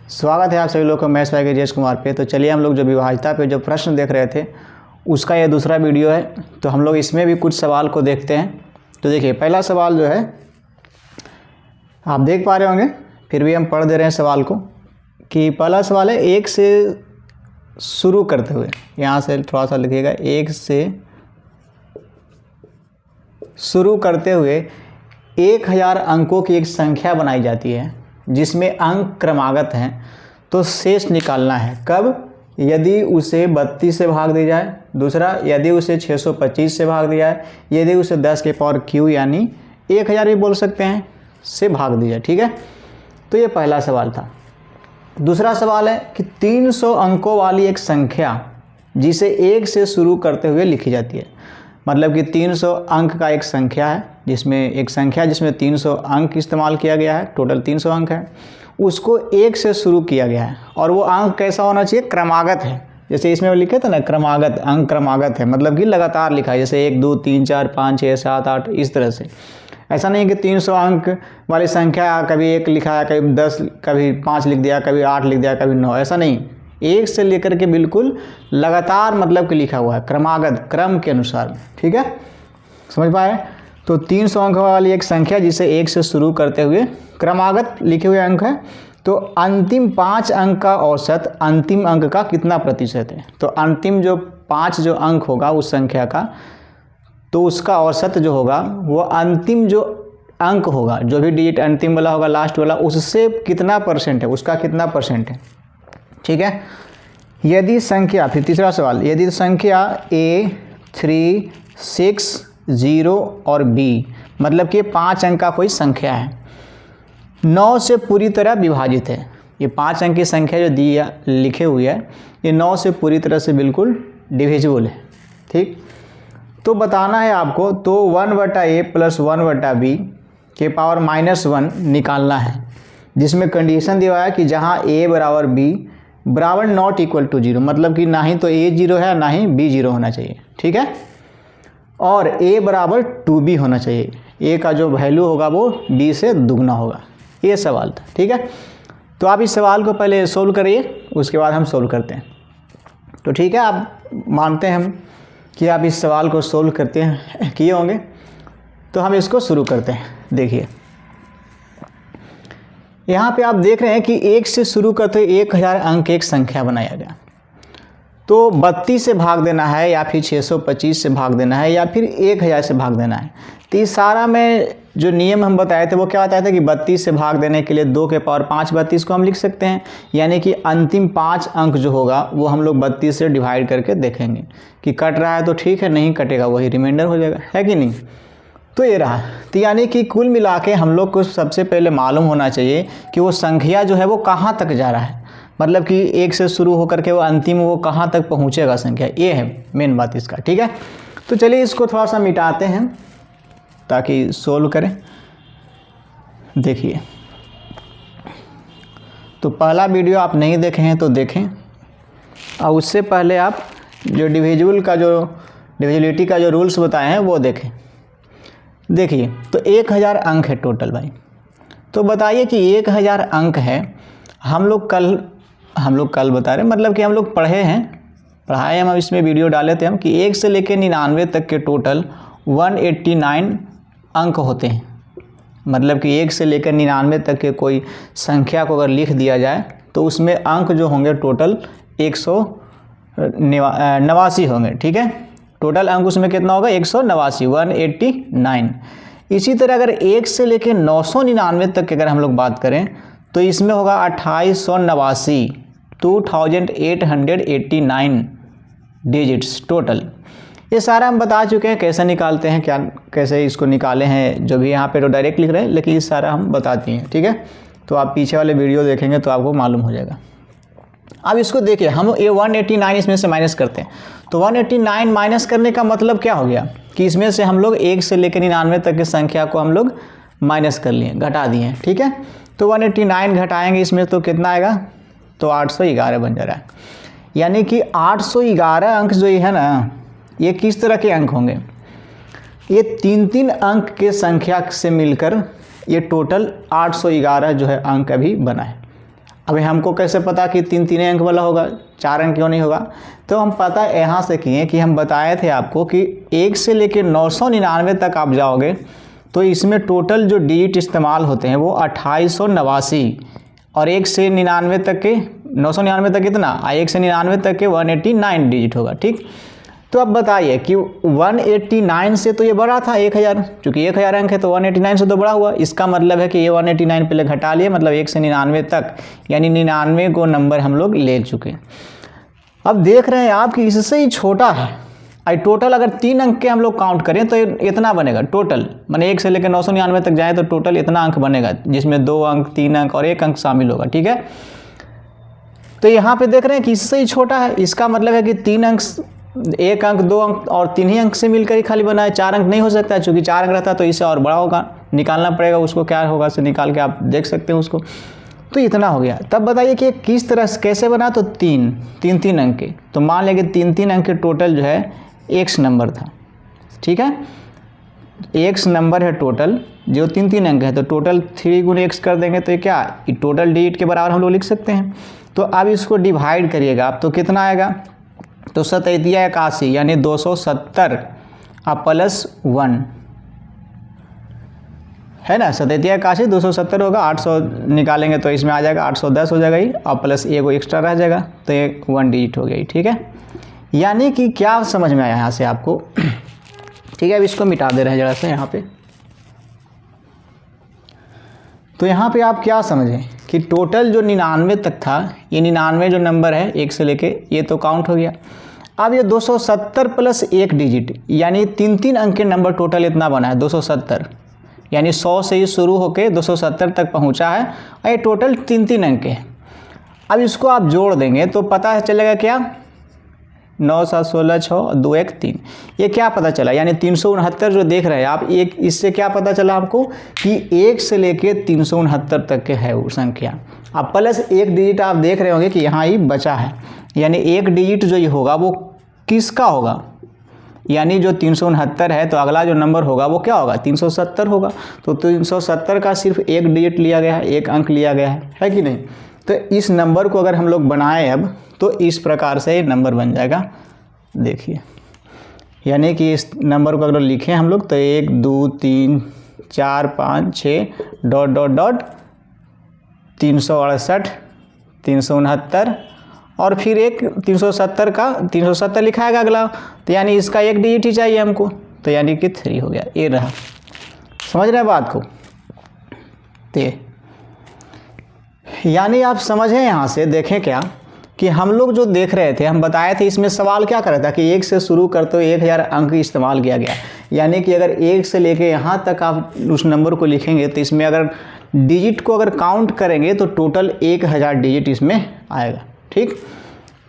स्वागत है आप सभी लोगों को मैथ्स वाई के जेएस कुमार पे। तो चलिए हम लोग जो विभाज्यता पे जो प्रश्न देख रहे थे उसका ये दूसरा वीडियो है। तो हम लोग इसमें भी कुछ सवाल को देखते हैं। तो देखिए पहला सवाल जो है आप देख पा रहे होंगे, फिर भी हम पढ़ दे रहे हैं सवाल को कि पहला सवाल है एक से शुरू करते हुए, यहाँ से थोड़ा सा लिखिएगा, एक से शुरू करते हुए 1000 अंकों की एक संख्या बनाई जाती है जिसमें अंक क्रमागत हैं। तो शेष निकालना है कब? यदि उसे 32 से भाग दी जाए, दूसरा यदि उसे 625 से भाग दिया जाए, यदि उसे 10 के पावर क्यू यानी 1000 भी बोल सकते हैं से भाग दी जाए। ठीक है, तो ये पहला सवाल था। दूसरा सवाल है कि 300 अंकों वाली एक संख्या जिसे 1 से शुरू करते हुए लिखी जाती है। मतलब कि 300 अंक का एक संख्या है जिसमें 300 अंक इस्तेमाल किया गया है, टोटल 300 अंक है, उसको 1 से शुरू किया गया है और वो अंक कैसा होना चाहिए? क्रमागत है। जैसे इसमें लिखे थे ना क्रमागत, अंक क्रमागत है मतलब कि लगातार लिखा है, जैसे 1 2 3 4 5 6 7 8 इस तरह से। ऐसा नहीं कि 300 अंक वाली संख्या कभी 1 लिखा है, कभी 10, कभी 5 लिख दिया, कभी 8 लिख दिया, कभी 9, ऐसा नहीं। 1 से लेकर के बिल्कुल लगातार मतलब कि लिखा हुआ है, क्रमागत, क्रम के अनुसार। ठीक है, समझ पाए? तो 300 अंक वाली एक संख्या जिसे 1 से शुरू करते हुए क्रमागत लिखे हुए अंक है। तो अंतिम 5 अंक का औसत अंतिम अंक का कितना प्रतिशत है? तो अंतिम जो 5 जो अंक होगा उस संख्या का, तो उसका औसत जो होगा वो अंतिम जो अंक होगा, जो भी डिजिट अंतिम वाला होगा, लास्ट वाला, उससे कितना परसेंट है, उसका कितना परसेंट है। ठीक है, यदि संख्या, फिर तीसरा सवाल, यदि संख्या A 3 6 0 और B मतलब कि 5 अंक का कोई संख्या है, 9 से पूरी तरह विभाजित है। ये 5 अंक की संख्या जो दिया लिखे हुई है ये 9 से पूरी तरह से बिल्कुल डिविजिबल है। ठीक, तो बताना है आपको। तो 1/a प्लस 1/b के पावर -1 निकालना है, जिसमें कंडीशन दिया है कि जहाँ a बराबर b बराबर नॉट इक्वल टू 0, मतलब कि ना ही तो a 0 है ना ही b 0 होना चाहिए। ठीक है, और a बराबर 2b होना चाहिए, a का जो वैल्यू होगा वो b से दुगना होगा। ये सवाल था। ठीक है, तो आप इस सवाल को पहले सोल्व करिए, उसके बाद हम सोल्व करते हैं। तो ठीक है, आप मानते हैं हम कि आप इस सवाल को सोल्व करते हैं, किए होंगे। तो हम इसको शुरू करते हैं। देखिए यहाँ पे आप देख रहे हैं कि 1 से शुरू करते 1000 अंक एक संख्या बनाया गया। तो 32 से भाग देना है या फिर 625 से भाग देना है या फिर 1000 से भाग देना है। तो इस सारा में जो नियम हम बताए थे वो क्या बताया था कि 32 से भाग देने के लिए 2 के पावर 5 32 को हम लिख सकते हैं, यानी कि अंतिम 5 अंक जो होगा वो हम लोग 32 से डिवाइड करके देखेंगे कि कट रहा है तो ठीक है, नहीं कटेगा वही रिमाइंडर हो जाएगा, है कि नहीं। तो ये रहा। तो यानी कि कुल मिला के हम लोग को सबसे पहले मालूम होना चाहिए कि वो संख्या जो है वो कहाँ तक जा रहा है, मतलब कि 1 से शुरू होकर के वो अंतिम वो कहाँ तक पहुँचेगा संख्या, ये है मेन बात इसका। ठीक है, तो चलिए इसको थोड़ा सा मिटाते हैं ताकि सोल्व करें। देखिए, तो पहला वीडियो आप नहीं देखे हैं तो देखें, और उससे पहले आप जो डिविजिबिलिटी का जो रूल्स बताए हैं वो देखें। देखिए, तो 1000 अंक है टोटल भाई। तो बताइए कि 1000 अंक है, हम लोग कल बता रहे, मतलब कि हम लोग पढ़ाए हम इसमें वीडियो डाले थे हम कि 1 से लेकर 99 तक के टोटल 189 अंक होते हैं। मतलब कि 1 से लेकर 99 तक के कोई संख्या को अगर लिख दिया जाए तो उसमें अंक जो होंगे टोटल 189 होंगे। ठीक है, टोटल अंक उसमें कितना होगा? 189, 189। इसी तरह अगर 1 से लेकर 999 तक की अगर हम लोग बात करें तो इसमें होगा 2889, 2889 डिजिट्स टोटल। ये सारा हम बता चुके हैं कैसे निकालते हैं, क्या कैसे इसको निकाले हैं, जो भी यहाँ पे तो डायरेक्ट लिख रहे हैं, लेकिन ये सारा हम बताते हैं। ठीक है, तो आप पीछे वाले वीडियो देखेंगे तो आपको मालूम हो जाएगा। अब इसको देखिए, हम ये 189 इसमें से माइनस करते हैं। तो 189 माइनस करने का मतलब क्या हो गया कि इसमें से हम लोग 1 से लेकर 99 तक की संख्या को हम लोग माइनस कर लिए, घटा दिए। ठीक है, तो 189 घटाएंगे इसमें तो कितना आएगा? तो 811 बन जा रहा है। यानी कि 811 अंक जो है ना, ये किस तरह के अंक होंगे? ये 3-3 अंक के संख्या से मिलकर ये टोटल 811 जो है अंक अभी बना है। अभी हमको कैसे पता कि 3 अंक वाला होगा, 4 अंक क्यों नहीं होगा? तो हम पता यहाँ से किए कि हम बताए थे आपको कि 1 से लेकर 999 तक आप जाओगे तो इसमें टोटल जो डिजिट इस्तेमाल होते हैं वो 2889 और 1 से 99 तक के 999 तक कितना, 1 से 99 तक के 189 डिजिट होगा। ठीक, तो अब बताइए कि 189 से तो ये बड़ा था 1000, चूँकि 1000 अंक है तो 189 से तो बड़ा हुआ। इसका मतलब है कि ये 189 पहले घटा लिए, मतलब 1 से 99 तक, यानी 99 को नंबर हम लोग ले चुके। अब देख रहे हैं आप कि इससे ही छोटा है। आई टोटल अगर 3 अंक के हम लोग काउंट करें तो इतना बनेगा टोटल, माने 1 से लेकर 999 तक जाए तो टोटल इतना अंक बनेगा, जिसमें 2 अंक, 3 अंक और 1 अंक शामिल होगा। ठीक है, तो यहाँ पे देख रहे हैं कि इससे ही छोटा है। इसका मतलब है कि 3 अंक, 1 अंक, 2 अंक और 3 ही अंक से मिलकर ही खाली बना है। 4 अंक नहीं हो सकता है, चूँकि 4 अंक रहता है तो इससे और बड़ा होगा, निकालना पड़ेगा उसको, क्या होगा से निकाल के आप देख सकते हैं उसको। तो इतना हो गया। तब बताइए कि किस तरह से कैसे बना, तो 3 अंक के, तो मान लें कि 3 अंक के टोटल जो है एक्स नंबर था। ठीक है, एक्स नंबर है टोटल जो 3 अंक है, तो टोटल 3 गुणे एक्स कर देंगे तो ये क्या, ये टोटल डिजिट के बराबर हम लोग लिख सकते हैं। तो अब इसको डिवाइड करिएगा आप, तो कितना आएगा, तो 8781 यानी 270 अब +1 है ना, 8781 270 होगा, 800 निकालेंगे तो इसमें आ जाएगा 810 हो जाएगा ही, और प्लस एगो एक्स्ट्रा रह जाएगा तो ये 1 डिजिट हो गई। ठीक है, यानी कि क्या समझ में आया यहाँ से आपको? ठीक है, अब इसको मिटा दे रहे हैं जरा से यहाँ पे। तो यहाँ पे आप क्या समझें कि टोटल जो 99 तक था, ये 99 जो नंबर है 1 से लेके, ये तो काउंट हो गया। अब ये 270 + 1 डिजिट यानी 3 अंक के नंबर टोटल इतना बना है 270, यानी 100 से ही शुरू होके 270 तक पहुँचा है, और ये टोटल 3 अंक के है। अब इसको आप जोड़ देंगे तो पता चलेगा क्या, 9 7 16 6 2 1 3, ये क्या पता चला, यानी 369 जो देख रहे हैं आप, एक इससे क्या पता चला आपको कि 1 से लेके 369 तक के है वो संख्या। अब प्लस 1 डिजिट आप देख रहे होंगे कि यहाँ ही बचा है, यानी 1 डिजिट जो ये होगा वो किसका होगा, यानी जो 369 है तो अगला जो नंबर होगा वो क्या होगा, 370 होगा। तो 370 का सिर्फ 1 डिजिट लिया गया है, 1 अंक लिया गया है कि नहीं? तो इस नंबर को अगर हम लोग बनाएं अब, तो इस प्रकार से नंबर बन जाएगा। देखिए, यानी कि इस नंबर को अगर लिखें हम लोग तो 1 2 3 4 5 6 ... 368 369 और फिर एक 370 का 370 लिखाएगा अगला, तो यानी इसका 1 डिजिट ही चाहिए हमको, तो यानी कि 3 हो गया। ये रहा, समझ रहे हैं बात को? तो यानी आप समझें यहाँ से, देखें क्या कि हम लोग जो देख रहे थे, हम बताए थे इसमें सवाल क्या कर रहा था कि 1 से शुरू करते हुए 1000 अंक इस्तेमाल किया गया, यानी कि अगर 1 से लेके यहाँ तक आप उस नंबर को लिखेंगे तो इसमें अगर डिजिट को अगर काउंट करेंगे तो टोटल 1000 डिजिट इसमें आएगा। ठीक,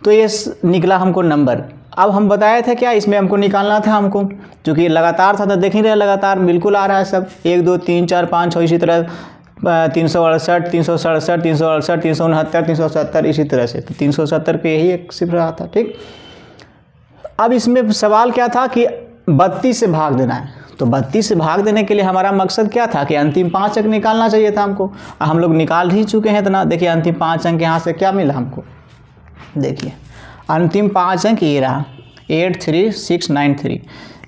तो ये निकला हमको नंबर। अब हम बताए थे क्या, इसमें हमको निकालना था हमको, क्योंकि लगातार था तो देख ही रहे लगातार बिल्कुल आ रहा है सब, 1 2 3 4 5 6 इसी तरह 368 367 368 369 370 इसी तरह से, तो 370 पे यही एक सिर्फ रहा था। ठीक, अब इसमें सवाल क्या था कि 32 से भाग देना है, तो 32 से भाग देने के लिए हमारा मकसद क्या था कि अंतिम 5 अंक निकालना चाहिए था हमको, हम लोग निकाल ही चुके हैं इतना। देखिए अंतिम 5 अंक यहाँ से क्या मिला हमको, देखिए अंतिम 5 अंक ये रहा 83693,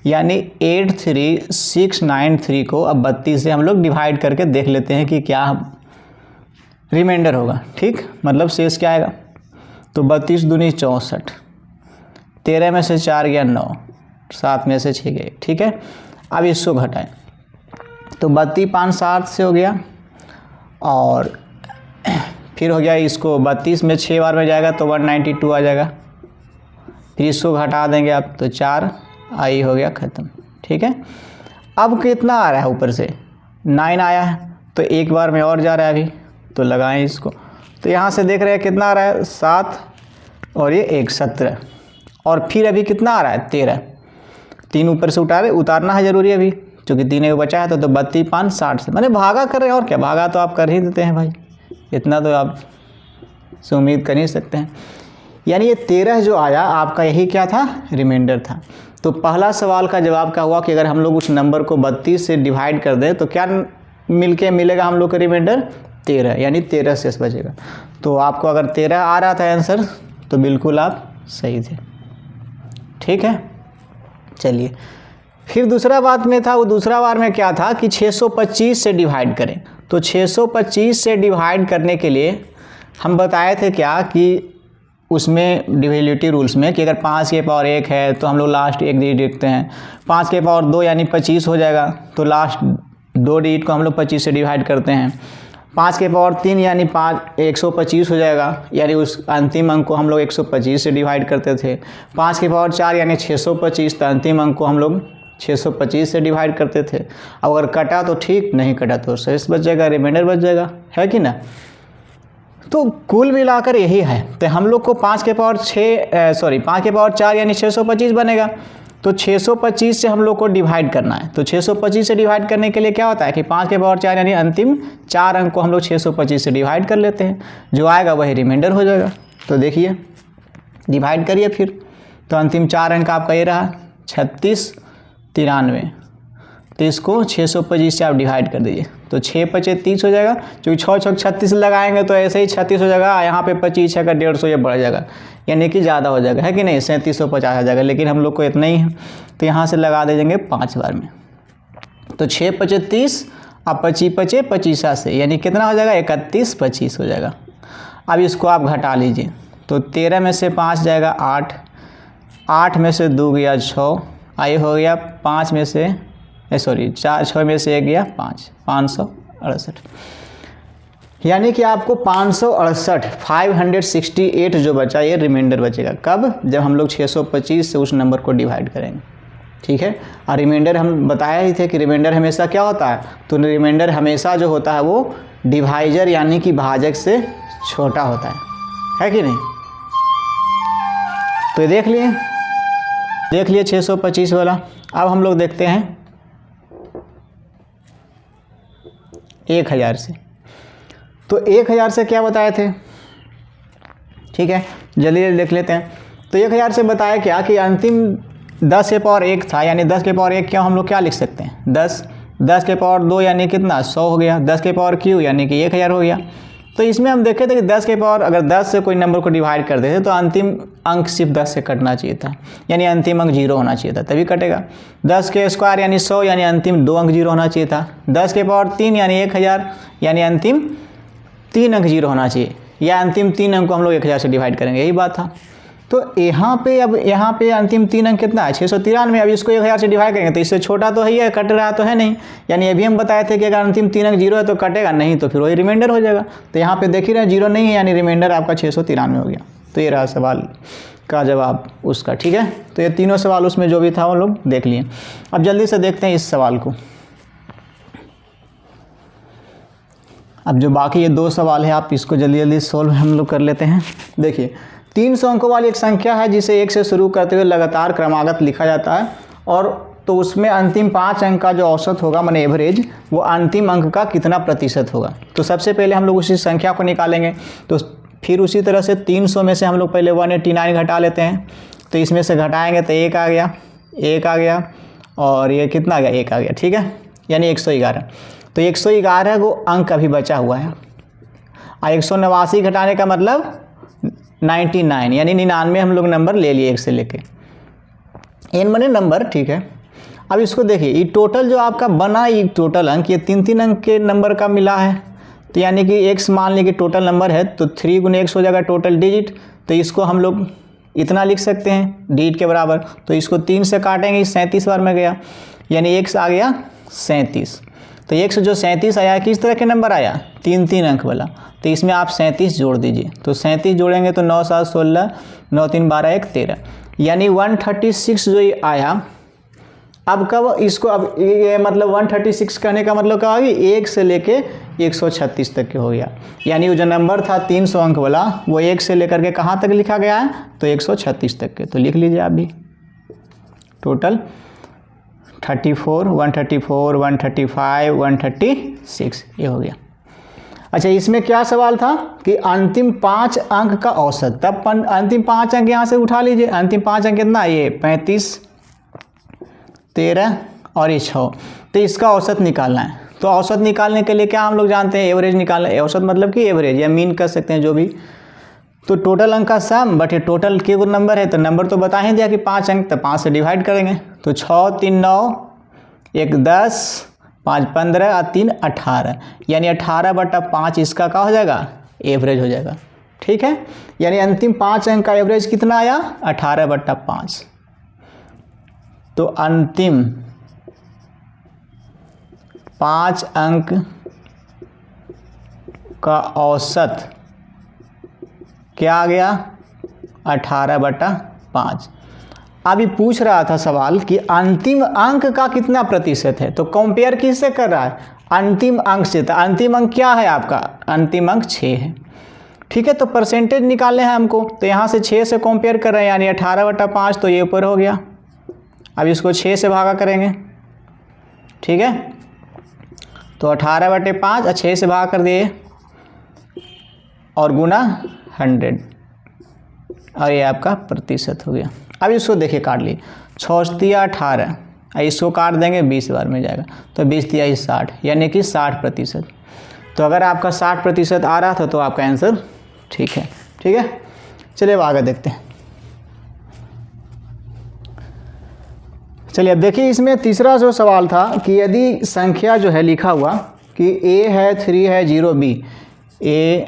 यानी 83693 को अब 32 से हम लोग डिवाइड करके देख लेते हैं कि क्या रिमाइंडर होगा। ठीक, मतलब शेष क्या आएगा, तो 32 दूनी 64, 13 में से 4 गया 9, 7 में से 6 गए। ठीक है, अब इसको घटाएं तो 32 5 7 से हो गया, और फिर हो गया इसको 32 में 6 बार में जाएगा तो 192 आ जाएगा, फिर इसको घटा देंगे आप तो 4 आई हो गया ख़त्म। ठीक है, अब कितना आ रहा है, ऊपर से 9 आया है, तो एक बार में और जा रहा है अभी, तो लगाएं इसको, तो यहाँ से देख रहे हैं कितना आ रहा है 7 और ये 1 17, और फिर अभी कितना आ रहा है 13, 3 ऊपर से उतारना है ज़रूरी अभी, क्योंकि 3 बचा है, तो 32 5 60 से मैंने भागा कर रहे हैं, और क्या भागा तो आप कर ही देते हैं भाई, इतना तो आप से उम्मीद कर ही सकते हैं। यानी ये 13 जो आया आपका यही क्या था, रिमाइंडर था। तो पहला सवाल का जवाब क्या हुआ कि अगर हम लोग उस नंबर को 32 से डिवाइड कर दें तो क्या मिलेगा हम लोग का रिमाइंडर 13, यानी 13 शेष बचेगा। तो आपको अगर 13 आ रहा था आंसर तो बिल्कुल आप सही थे। ठीक है, चलिए फिर दूसरा बात में था, वो दूसरा बार में क्या था कि 625 से डिवाइड करें। तो 625 से डिवाइड करने के लिए हम बताए थे क्या कि उसमें डिविजिबिलिटी रूल्स में कि अगर 5 के पावर 1 है तो हम लोग लास्ट एक डिजिट देखते हैं, 5 के पावर 2 यानी 25 हो जाएगा, तो लास्ट 2 डिजिट को हम लोग 25 से डिवाइड करते हैं। 5 के पावर 3 यानी 125 हो जाएगा, यानी उस अंतिम अंक को हम लोग 125 से डिवाइड करते थे। 5 के पावर 4 यानी 625, तो अंतिम अंक को हम लोग 625 से डिवाइड करते थे। अब अगर कटा तो ठीक, नहीं कटा तो शेष बच जाएगा, रिमाइंडर बच जाएगा, है कि ना। तो कुल मिलाकर यही है। तो हम लोग को 5 के पावर 4 यानी 625 बनेगा। तो 625 से हम लोग को डिवाइड करना है। तो 625 से डिवाइड करने के लिए क्या होता है कि 5 के पावर 4 यानी अंतिम 4 अंक को हम लोग 625 से डिवाइड कर लेते हैं, जो आएगा वही रिमाइंडर हो जाएगा। तो देखिए डिवाइड करिए फिर, तो अंतिम 4 अंक आपका ये रहा 36 93। तो इसको 625 से आप डिवाइड कर दीजिए, तो 6 पचे 30 हो जाएगा। क्योंकि 6 छक 36 लगाएंगे तो ऐसे ही 36 हो जाएगा, यहाँ पे 25 है का 150 ये बढ़ जाएगा, यानी कि ज़्यादा हो जाएगा, है कि नहीं, 3750 आ जाएगा। लेकिन हम लोग को इतना ही है, तो यहाँ से लगा देंगे 5 बार में। तो 6 पचे 30 अब 25 पचे 25 से, यानी कितना हो जाएगा 31 25 हो जाएगा। अब इसको आप घटा लीजिए, तो 13 में से 5 जाएगा 8, 8 में से 2 गया 6, आई हो गया 5 में से 6 में से 1 गया 5, 568। यानी कि आपको 568 जो बचा ये रिमाइंडर बचेगा। कब? जब हम लोग 625 से उस नंबर को डिवाइड करेंगे। ठीक है, और रिमाइंडर हम बताया ही थे कि रिमाइंडर हमेशा क्या होता है, तो रिमाइंडर हमेशा जो होता है वो डिवाइजर यानी कि भाजक से छोटा होता है कि नहीं। तो देख लिए 625 वाला। अब हम लोग देखते हैं 1000 से। तो 1000 से क्या बताए थे, ठीक है जल्दी देख लेते हैं। तो 1000 से बताया क्या कि अंतिम 10 के पावर 1 था, यानी 10 के पावर 1 क्या हम लोग क्या लिख सकते हैं 10, 10 के पावर 2 यानी कितना 100 हो गया, 10 के पावर क्यू यानी कि 1000 हो गया। तो इसमें हम देखे थे कि 10 के पावर अगर 10 से कोई नंबर को डिवाइड कर देते तो अंतिम अंक सिर्फ 10 से कटना चाहिए था, यानी अंतिम अंक 0 होना चाहिए था, तभी कटेगा। 10 के स्क्वायर यानी 100, यानी अंतिम 2 अंक 0 होना चाहिए था। 10 के पावर 3 यानी 1000, यानी अंतिम 3 अंक 0 होना चाहिए, या अंतिम 3 अंक को हम लोग 1000 से डिवाइड करेंगे, यही बात था। तो यहाँ पे अंतिम 3 अंक कितना है 693। अब इसको 1000 से डिवाइड करेंगे तो इससे छोटा तो है ही है, कट रहा तो है नहीं, यानी अभी हम बताए थे कि अगर अंतिम 3 अंक 0 है तो कटेगा नहीं, तो फिर वही रिमाइंडर हो जाएगा। तो यहाँ पे देख ही रहे 0 नहीं है, यानी रिमाइंडर आपका 693 हो गया। तो ये रहा सवाल का जवाब उसका। ठीक है, तो ये तीनों सवाल उसमें जो भी था वो लोग देख लिए। अब जल्दी से देखते हैं इस सवाल को। अब जो बाकी ये 2 सवाल है आप इसको जल्दी जल्दी सोल्व हम लोग कर लेते हैं। देखिए 300 अंकों वाली एक संख्या है जिसे 1 से शुरू करते हुए लगातार क्रमागत लिखा जाता है, और तो उसमें अंतिम 5 अंक का जो औसत होगा माने एवरेज, वो अंतिम अंक का कितना प्रतिशत होगा। तो सबसे पहले हम लोग उसी संख्या को निकालेंगे। तो फिर उसी तरह से 300 में से हम लोग पहले 189 घटा लेते हैं। तो इसमें से घटाएंगे तो 1 आ गया, और ये कितना आ गया 1 आ गया। ठीक है, यानी 111। तो 111 को अंक अभी बचा हुआ है, और 189 घटाने का मतलब 99, यानी 99 हम लोग नंबर ले लिए 1 से लेके, एन बने नंबर। ठीक है, अब इसको देखिए ये टोटल जो आपका बना ये टोटल अंक, ये 3 अंक के नंबर का मिला है। तो यानी कि x मान लीजिए टोटल नंबर है, तो 3 × x हो जाएगा टोटल डिजिट। तो इसको हम लोग इतना लिख सकते हैं डिजिट के बराबर। तो इसको 3 से काटेंगे, 37 बार में गया, यानी x आ गया 37। तो x जो 37 आया किस तरह के नंबर आया 3 अंक वाला, तो इसमें आप 37 जोड़ दीजिए। तो 37 जोड़ेंगे तो 9 7 16, 9 3 12 1 13, यानी 136 जो ये आया। अब कब इसको, अब ये मतलब 136 कहने का मतलब क्या होगी 1 से लेके 136 तक के हो गया, यानी वो जो नंबर था 300 अंक वाला वो 1 से लेकर के कहाँ तक लिखा गया है तो 136 तक के। तो लिख लीजिए आप भी टोटल 34, 134, 135, 136 ये हो गया। अच्छा, इसमें क्या सवाल था कि अंतिम 5 अंक का औसत, तब अंतिम 5 अंक यहाँ से उठा लीजिए। अंतिम 5 अंक कितना ये 35, 13 और ये 6, तो इसका औसत निकालना है। तो औसत निकालने के लिए क्या हम लोग जानते हैं, एवरेज निकालना। औसत मतलब कि एवरेज या मीन कर सकते हैं जो भी। तो टोटल अंक का सम बटे टोटल के नंबर है, तो नंबर तो बता ही दिया कि 5 अंक, तो 5 से डिवाइड करेंगे। तो 6 3 9, 1 10, 5 15 और 3 18, यानी 18/5 इसका क्या हो जाएगा, एवरेज हो जाएगा। ठीक है, यानी अंतिम 5 अंक का एवरेज कितना आया, 18/5। तो अंतिम 5 अंक का औसत क्या आ गया, 18/5। अभी पूछ रहा था सवाल कि अंतिम अंक का कितना प्रतिशत है, तो कंपेयर किससे कर रहा है, अंतिम अंक से। तो अंतिम अंक क्या है आपका, अंतिम अंक 6 है। ठीक है, तो परसेंटेज निकालने हैं हमको, तो यहाँ से 6 से कंपेयर कर रहे हैं, यानी 18/5, तो ये ऊपर हो गया। अब इसको 6 से भागा करेंगे। ठीक है, तो 18/5 और 6 से भागा कर दिए और गुना 100, और ये आपका प्रतिशत हो गया। अब इसको देखिए काट लिए, 6 तिया 18, इसको काट देंगे 20 बार में जाएगा, तो 20 तिया 60, यानी कि 60%। तो अगर आपका 60% आ रहा था तो आपका आंसर ठीक है। ठीक है, चलिए अब आगे देखते हैं। चलिए अब देखिए, इसमें तीसरा जो सवाल था कि यदि संख्या जो है लिखा हुआ कि a है 3 है 0b, A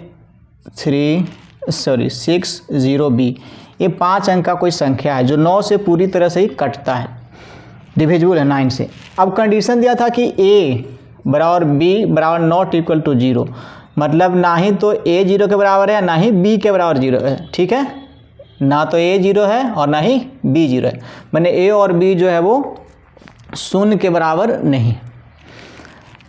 60b, ये 5 अंक का कोई संख्या है जो 9 से पूरी तरह से ही कटता है, डिविजिबल है 9 से। अब कंडीशन दिया था कि a बराबर b बराबर नॉट इक्वल टू 0, मतलब ना ही तो a 0 के बराबर है ना ही b के बराबर 0 है। ठीक है, ना तो a 0 है और ना ही b 0 है, मैंने a और b जो है वो 0 के बराबर नहीं।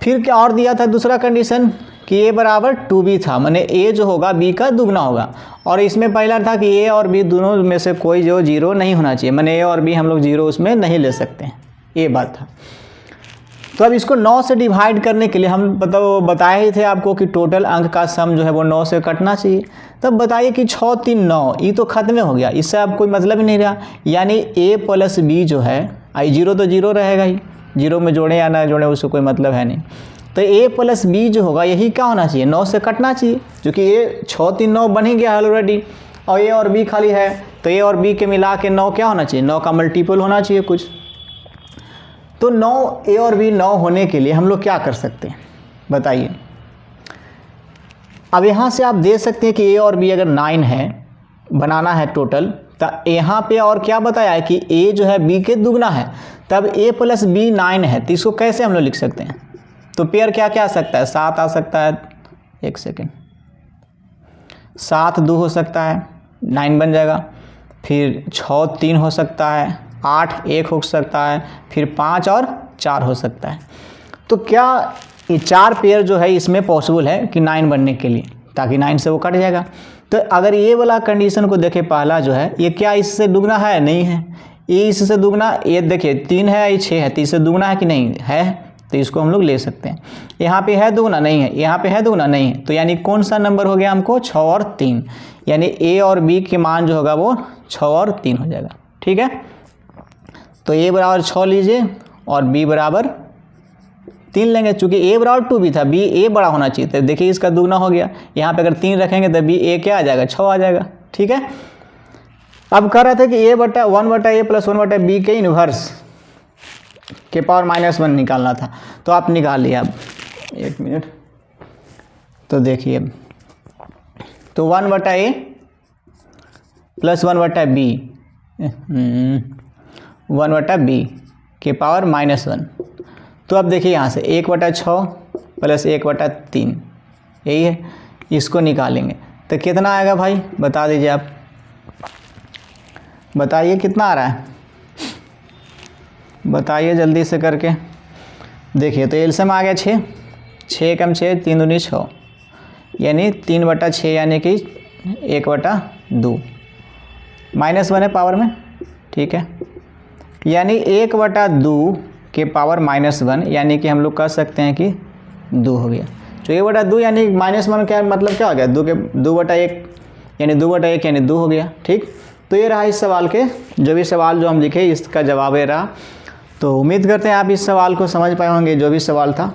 फिर क्या और दिया था दूसरा कंडीशन कि a बराबर 2b था, मैंने a जो होगा b का दुगना होगा, और इसमें पहला था कि a और b दोनों में से कोई जो 0 नहीं होना चाहिए, मैंने a और b हम लोग 0 उसमें नहीं ले सकते हैं, ये बात था। तो अब इसको 9 से डिवाइड करने के लिए हम बताए ही थे आपको कि टोटल अंक का सम जो है वो 9 से कटना चाहिए। तब बताइए कि 6 3 9, ये तो खत्म हो गया, इससे अब कोई मतलब ही नहीं रहा, यानी a प्लस b जो है, आई 0 तो 0 रहेगा ही, 0 में जोड़े या ना जोड़े उससे कोई मतलब है नहीं। तो a प्लस b जो होगा यही क्या होना चाहिए, 9 से कटना चाहिए, क्योंकि ये 6 3 9 बन ही गया ऑलरेडी, और a और b खाली है, तो a और b के मिला के 9 क्या होना चाहिए, 9 का मल्टीपल होना चाहिए कुछ। तो 9 a और b 9 होने के लिए हम लोग क्या कर सकते हैं बताइए। अब यहाँ से आप दे सकते हैं कि a और b अगर 9 है, बनाना है टोटल, तो यहाँ पे और क्या बताया है कि a जो है b के दुगना है, तब a प्लस b 9 है, तो इसको कैसे हम लोग लिख सकते हैं। तो पेयर क्या क्या आ सकता है, 7 आ सकता है, 1 सेकेंड, 7 2 हो सकता है, 9 बन जाएगा, फिर 6 3 हो सकता है, 8 1 हो सकता है, फिर 5 और 4 हो सकता है। तो क्या ये 4 पेयर जो है इसमें पॉसिबल है कि 9 बनने के लिए, ताकि 9 से वो कट जाएगा। तो अगर ये वाला कंडीशन को देखें, पहला जो है ये क्या इससे दुगना है, नहीं है, ये इससे दुगना, ये देखिए 3 है, ये 6 है, तो इससे दुगना है कि नहीं है, तो इसको हम लोग ले सकते हैं। यहाँ पे है दुगना, नहीं है, यहाँ पे है दुगना, नहीं है, तो यानी कौन सा नंबर हो गया हमको, 6 और 3, यानी a और b के मान जो होगा वो 6 और 3 हो जाएगा। ठीक है, तो a बराबर 6 लीजिए और b बराबर 3 लेंगे, चूँकि a बराबर 2b था, b a बड़ा होना चाहिए, तो देखिए इसका दुगना हो गया, यहाँ पे अगर 3 रखेंगे तो b a क्या आ जाएगा, 6 आ जाएगा। ठीक है, अब कह रहे थे कि a बटा 1/a प्लस 1/b के इन्वर्स के पावर -1 निकालना था, तो आप निकाल लिया। अब 1 मिनट, तो देखिए, तो 1/a प्लस 1/b 1/b के पावर -1, तो अब देखिए यहाँ से 1/6 प्लस 1/3 यही है, इसको निकालेंगे तो कितना आएगा भाई, बता दीजिए आप, बताइए कितना आ रहा है, बताइए जल्दी से करके। देखिए तो एलसीएम आ गया 6, 6 कम 6 3 दूनी 6, यानी 3/6, यानी कि 1/2 -1 है पावर में। ठीक है, यानी 1/2 के पावर -1, यानी कि हम लोग कह सकते हैं कि 2 हो गया। तो 1/2 यानी -1 क्या मतलब क्या हो गया, 2/1, यानी 2/1 यानी 2 हो गया। ठीक, तो ये रहा इस सवाल के जो भी सवाल जो हम लिखे इसका जवाब ये रहा। तो उम्मीद करते हैं आप इस सवाल को समझ पाए होंगे, जो भी सवाल था।